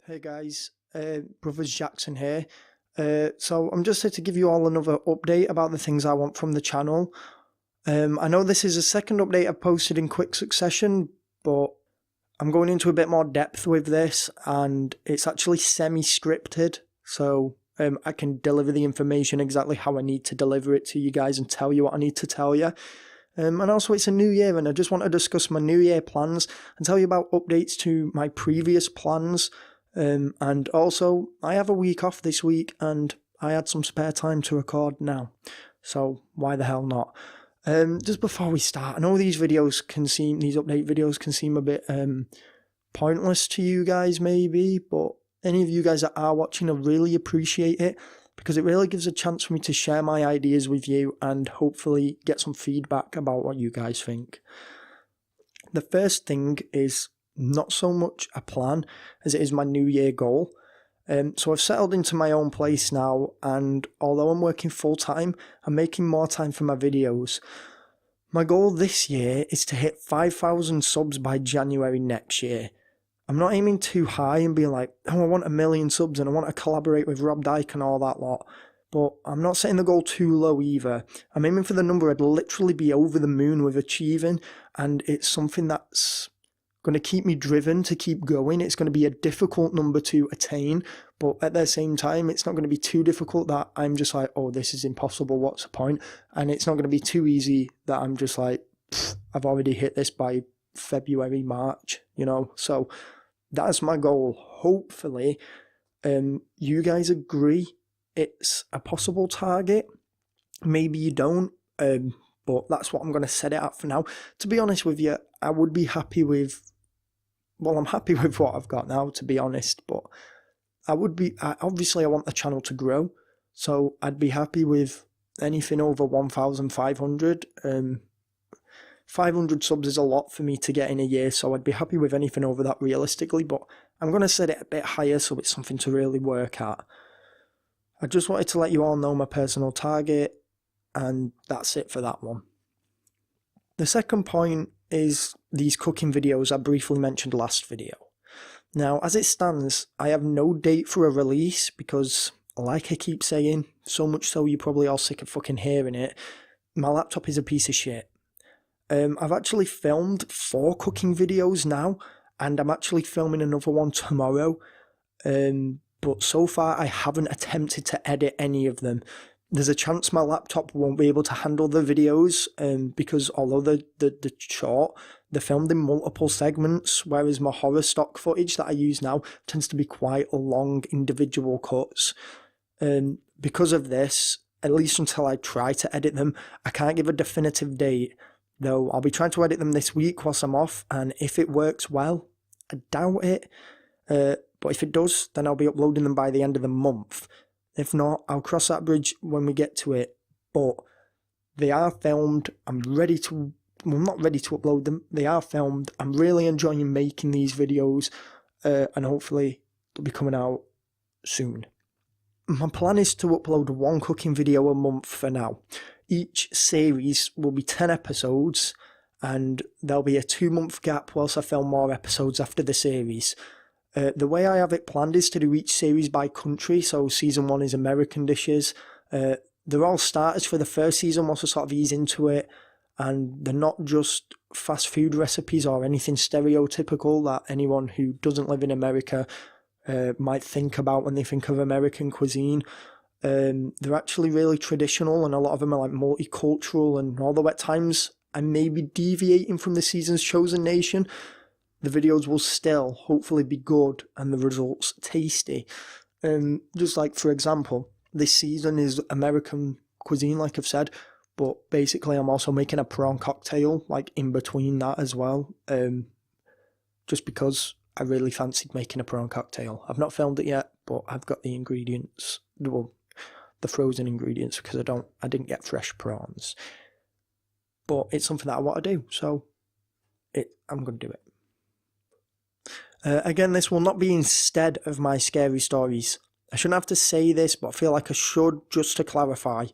Hey guys, Brothers Jackson here. So I'm just here to give you all another update about the things I want from the channel. I know this is the second update I've posted in quick succession, but I'm going into a bit more depth with this, and it's actually semi-scripted, so I can deliver the information exactly how I need to deliver it to you guys and tell you what I need to tell you. And also it's a new year, and I just want to discuss my new year plans and tell you about updates to my previous plans. And also, I have a week off this week, and I had some spare time to record now, so why the hell not? Just before we start, I know these update videos can seem a bit pointless to you guys maybe, but any of you guys that are watching, I really appreciate it, because it really gives a chance for me to share my ideas with you and hopefully get some feedback about what you guys think. The first thing is not so much a plan as it is my new year goal. So I've settled into my own place now, and although I'm working full time, I'm making more time for my videos. My goal this year is to hit 5,000 subs by January next year. I'm not aiming too high and being like, oh, I want 1 million subs and I want to collaborate with Rob Dyke and all that lot. But I'm not setting the goal too low either. I'm aiming for the number I'd literally be over the moon with achieving, and it's something that's going to keep me driven to keep going. It's going to be a difficult number to attain, but at the same time, it's not going to be too difficult that I'm just like, oh, this is impossible, what's the point? And it's not going to be too easy that I'm just like, I've already hit this by February, March, you know? So that's my goal. Hopefully, you guys agree it's a possible target. Maybe you don't, but that's what I'm going to set it at for now. To be honest with you, I would be happy with, well, I'm happy with what I've got now, to be honest, but obviously I want the channel to grow, so I'd be happy with anything over 1,500. 500 subs is a lot for me to get in a year, so I'd be happy with anything over that realistically, but I'm going to set it a bit higher so it's something to really work at. I just wanted to let you all know my personal target, and that's it for that one. The second point is these cooking videos I briefly mentioned last video. Now, as it stands, I have no date for a release because, like I keep saying, so much so you're probably all sick of fucking hearing it, my laptop is a piece of shit. I've actually filmed 4 cooking videos now, and I'm actually filming another one tomorrow, but so far I haven't attempted to edit any of them. There's a chance my laptop won't be able to handle the videos, because although they're short, they're filmed in multiple segments, whereas my horror stock footage that I use now tends to be quite long individual cuts. Because of this, at least until I try to edit them, I can't give a definitive date, though I'll be trying to edit them this week whilst I'm off, and if it works well, I doubt it, but if it does, then I'll be uploading them by the end of the month. If not, I'll cross that bridge when we get to it, but they are filmed. I'm not ready to upload them. They are filmed. I'm really enjoying making these videos, and hopefully they'll be coming out soon. My plan is to upload 1 cooking video a month for now. Each series will be 10 episodes, and there'll be a 2-month gap whilst I film more episodes after the series. The way I have it planned is to do each series by country, so season 1 is American dishes. They're all starters for the first season once I sort of ease into it, and they're not just fast food recipes or anything stereotypical that anyone who doesn't live in America might think about when they think of American cuisine. They're actually really traditional, and a lot of them are like multicultural, and although at times I may be deviating from the season's chosen nation, the videos will still hopefully be good and the results tasty. Just like, for example, this season is American cuisine, like I've said, but basically I'm also making a prawn cocktail, like, in between that as well, just because I really fancied making a prawn cocktail. I've not filmed it yet, but I've got the ingredients, well, the frozen ingredients, because I didn't get fresh prawns. But it's something that I want to do, so I'm going to do it. Again, this will not be instead of my scary stories. I shouldn't have to say this, but I feel like I should, just to clarify.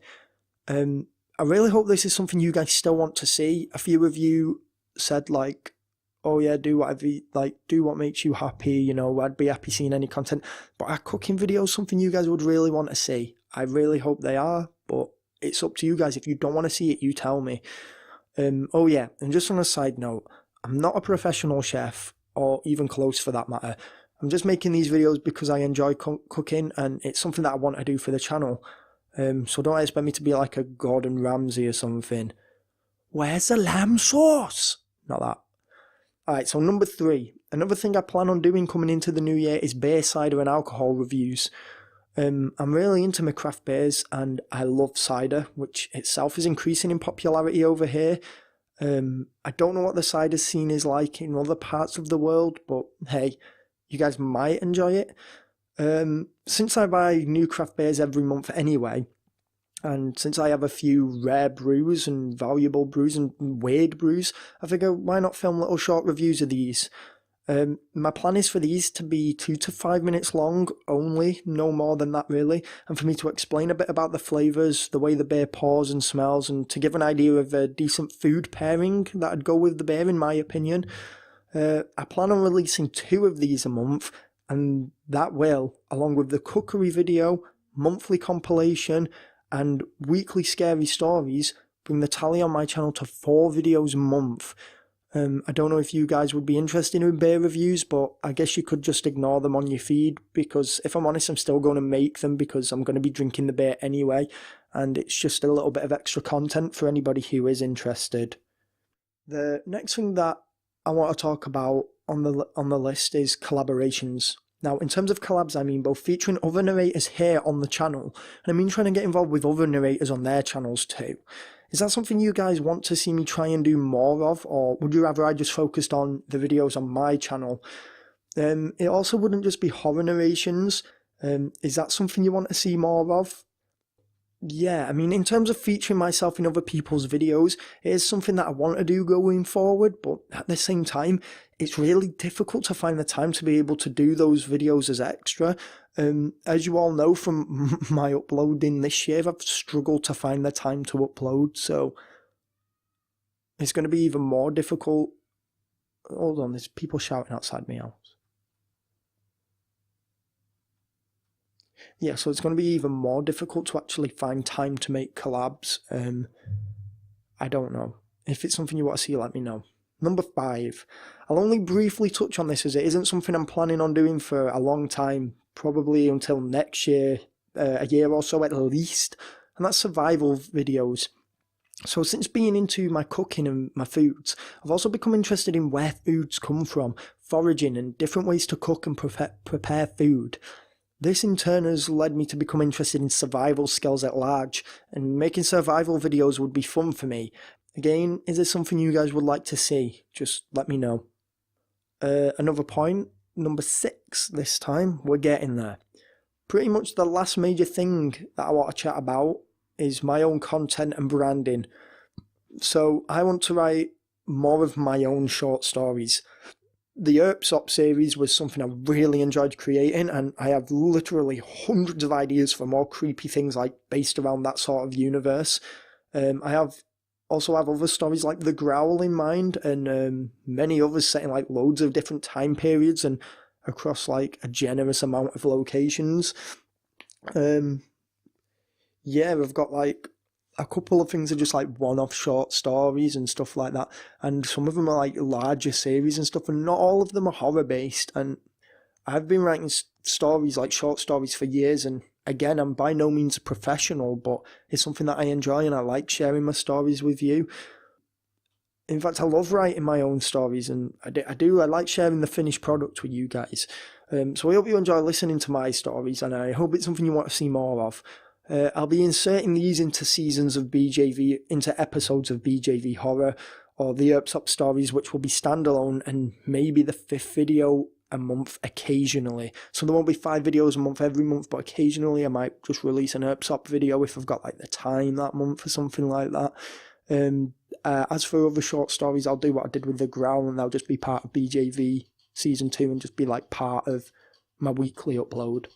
I really hope this is something you guys still want to see. A few of you said, like, oh yeah, do whatever, do what makes you happy, you know, I'd be happy seeing any content. But are cooking videos something you guys would really want to see? I really hope they are, but it's up to you guys. If you don't want to see it, you tell me. Oh yeah, and just on a side note, I'm not a professional chef, or even close for that matter. I'm just making these videos because I enjoy cooking, and it's something that I want to do for the channel. So don't expect me to be like a Gordon Ramsay or something. Where's the lamb sauce? Not that. Alright, so number 3. Another thing I plan on doing coming into the new year is beer, cider and alcohol reviews. I'm really into my craft beers, and I love cider, which itself is increasing in popularity over here. I don't know what the cider scene is like in other parts of the world, but hey, you guys might enjoy it. Since I buy new craft beers every month anyway, and since I have a few rare brews and valuable brews and weird brews, I figure why not film little short reviews of these. My plan is for these to be 2 to 5 minutes long only, no more than that really, and for me to explain a bit about the flavours, the way the beer pours and smells, and to give an idea of a decent food pairing that'd go with the beer in my opinion. I plan on releasing 2 of these a month, and that will, along with the cookery video, monthly compilation, and weekly scary stories, bring the tally on my channel to 4 videos a month. I don't know if you guys would be interested in beer reviews, but I guess you could just ignore them on your feed, because if I'm honest, I'm still going to make them because I'm going to be drinking the beer anyway, and it's just a little bit of extra content for anybody who is interested. The next thing that I want to talk about on the list is collaborations. Now, in terms of collabs, I mean both featuring other narrators here on the channel, and I mean trying to get involved with other narrators on their channels too. Is that something you guys want to see me try and do more of, or would you rather I just focused on the videos on my channel? It also wouldn't just be horror narrations. Is that something you want to see more of? Yeah, I mean, in terms of featuring myself in other people's videos, it is something that I want to do going forward, but at the same time, it's really difficult to find the time to be able to do those videos as extra. As you all know from my uploading this year, I've struggled to find the time to upload, so it's going to be even more difficult. Hold on, there's people shouting outside my house. Yeah, so it's going to be even more difficult to actually find time to make collabs. I don't know. If it's something you want to see, let me know. Number 5. I'll only briefly touch on this as it isn't something I'm planning on doing for a long time, probably until next year, a year or so at least, and that's survival videos. So since being into my cooking and my foods, I've also become interested in where foods come from, foraging and different ways to cook and prepare food. This in turn has led me to become interested in survival skills at large, and making survival videos would be fun for me. Again, is this something you guys would like to see? Just let me know. Another point, number 6 this time, we're getting there. Pretty much the last major thing that I want to chat about is my own content and branding. So I want to write more of my own short stories. The ERPSOP series was something I really enjoyed creating, and I have literally hundreds of ideas for more creepy things like based around that sort of universe. I also have other stories like The Growl in mind, and many others set in like loads of different time periods and across like a generous amount of locations. Yeah, I've got like a couple of things are just like one-off short stories and stuff like that, and some of them are like larger series and stuff, and not all of them are horror based. And I've been writing stories, like short stories, for years, and again, I'm by no means a professional, but it's something that I enjoy, and I like sharing my stories with you. In fact, I love writing my own stories, and I like sharing the finished product with you guys. So I hope you enjoy listening to my stories, and I hope it's something you want to see more of. I'll be inserting these into seasons of BJV, into episodes of BJV Horror, or the ERPSOP stories, which will be standalone, and maybe the 5th video a month occasionally. So there won't be 5 videos a month every month, but occasionally I might just release an ERPSOP video if I've got like the time that month or something like that. As for other short stories, I'll do what I did with The Growl, and they'll just be part of BJV Season 2 and just be like part of my weekly upload.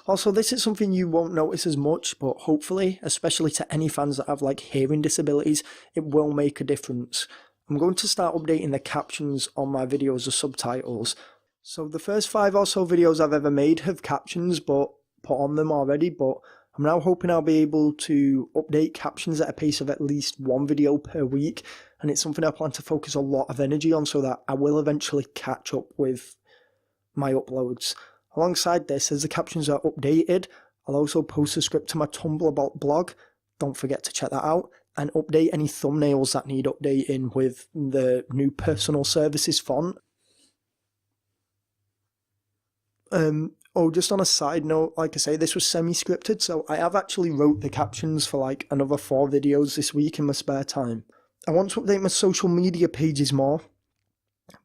Also, this is something you won't notice as much, but hopefully, especially to any fans that have like hearing disabilities, it will make a difference. I'm going to start updating the captions on my videos as subtitles. So the first 5 or so videos I've ever made have captions but put on them already, but I'm now hoping I'll be able to update captions at a pace of at least 1 video per week, and it's something I plan to focus a lot of energy on so that I will eventually catch up with my uploads. Alongside this, as the captions are updated, I'll also post a script to my Tumblr blog, don't forget to check that out, and update any thumbnails that need updating with the new personal services font. Just on a side note, like I say, this was semi-scripted, so I have actually wrote the captions for like another 4 videos this week in my spare time. I want to update my social media pages more,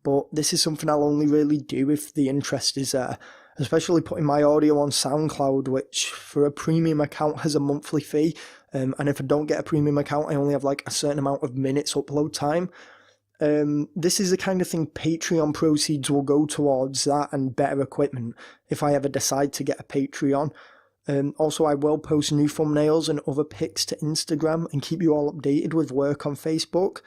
but this is something I'll only really do if the interest is there, especially putting my audio on SoundCloud, which for a premium account has a monthly fee, and if I don't get a premium account, I only have like a certain amount of minutes upload time. This is the kind of thing Patreon proceeds will go towards, that and better equipment if I ever decide to get a Patreon. Also, I will post new thumbnails and other pics to Instagram and keep you all updated with work on Facebook.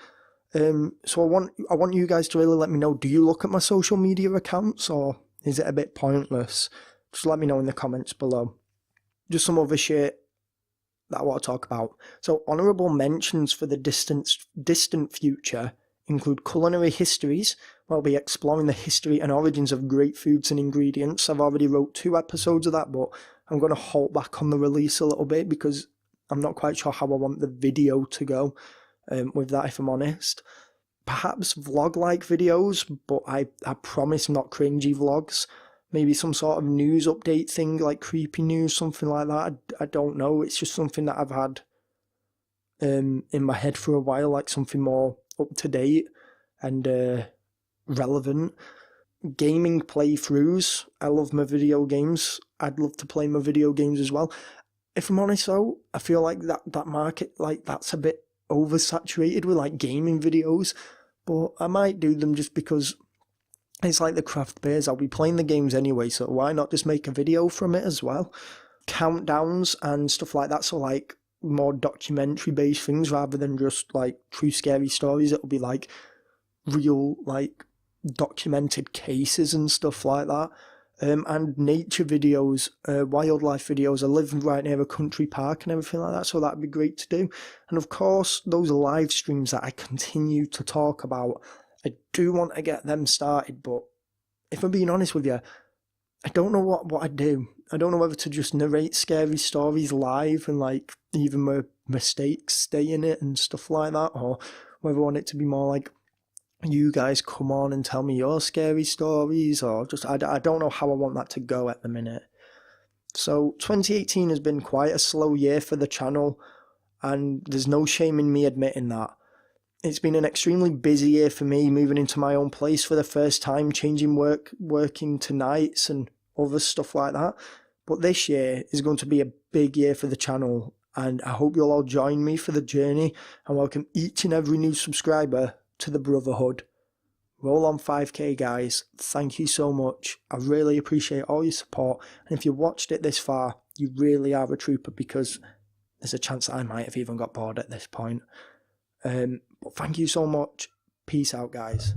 So I want you guys to really let me know, do you look at my social media accounts or is it a bit pointless? Just let me know in the comments below. Just some other shit that I want to talk about. So honourable mentions for the distant future include culinary histories, where I'll be exploring the history and origins of great foods and ingredients. I've already wrote 2 episodes of that, but I'm going to halt back on the release a little bit because I'm not quite sure how I want the video to go with that, if I'm honest. Perhaps vlog-like videos, but I promise not cringy vlogs. Maybe some sort of news update thing, like creepy news, something like that. I don't know, it's just something that I've had in my head for a while, like something more up to date and relevant. Gaming playthroughs. I love my video games. I'd love to play my video games as well. If I'm honest though, I feel like that market, like that's a bit oversaturated with like gaming videos, but I might do them just because it's like the craft beers. I'll be playing the games anyway, so why not just make a video from it as well? Countdowns and stuff like that, so like more documentary based things rather than just like true scary stories. It'll be like real like documented cases and stuff like that, and nature videos, wildlife videos. I live right near a country park and everything like that, so that'd be great to do. And of course those live streams that I continue to talk about, I do want to get them started, but if I'm being honest with you, I don't know what I'd do. I don't know whether to just narrate scary stories live and like even my mistakes stay in it and stuff like that, or whether I want it to be more like you guys come on and tell me your scary stories, or just I don't know how I want that to go at the minute. So 2018 has been quite a slow year for the channel, and there's no shame in me admitting that. It's been an extremely busy year for me, moving into my own place for the first time, changing working to nights and other stuff like that. But this year is going to be a big year for the channel, and I hope you'll all join me for the journey and welcome each and every new subscriber to the Brotherhood. Roll on 5k guys, thank you so much. I really appreciate all your support, and if you watched it this far, you really are a trooper, because there's a chance that I might have even got bored at this point. But thank you so much. Peace out guys.